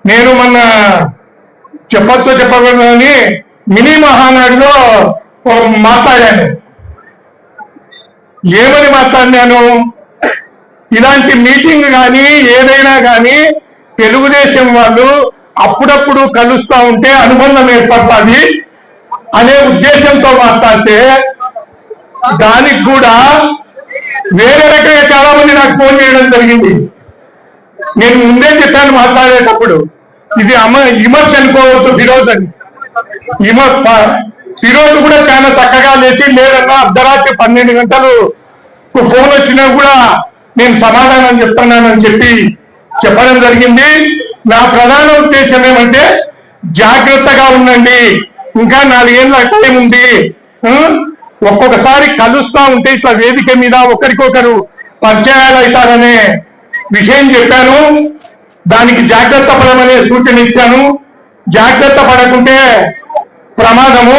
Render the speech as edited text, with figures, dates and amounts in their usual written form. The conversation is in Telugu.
నేను మొన్న చెప్పకూడదని మినీ మహానాడులో మాట్లాడాను. ఏమని మాట్లాడినాను? ఇలాంటి మీటింగ్ కానీ ఏదైనా కానీ తెలుగుదేశం వాళ్ళు అప్పుడప్పుడు కలుస్తూ ఉంటే అనుబంధం ఏర్పడుతుంది అనే ఉద్దేశంతో మాట్లాడితే దానికి కూడా వేరే రకంగా చాలా మంది నాకు ఫోన్ చేయడం జరిగింది. నేను ముందే చెప్పాను మాట్లాడేటప్పుడు, ఇది విమర్శ అనుకోవద్దు ఫిరోజ్ అని. ఫిరోజ్ కూడా చాలా చక్కగా లేచి లేదన్నా అర్ధరాత్రి 12 గంటలు ఫోన్ వచ్చినా కూడా నేను సమాధానం చెప్తున్నానని చెప్పడం జరిగింది. నా ప్రధాన ఉద్దేశం ఏమంటే జాగ్రత్తగా ఉండండి, ఇంకా 4 ఏళ్ళ టైం ఉంది. ఒక్కొక్కసారి కలుస్తా ఉంటే ఇట్లా వేదిక మీద ఒకరికొకరు పరిచయాలు అవుతారనే విషయం చెప్పాను. దానికి జాగ్రత్త పడమనే సూచన ఇచ్చాను. జాగ్రత్త పడకుంటే ప్రమాదము.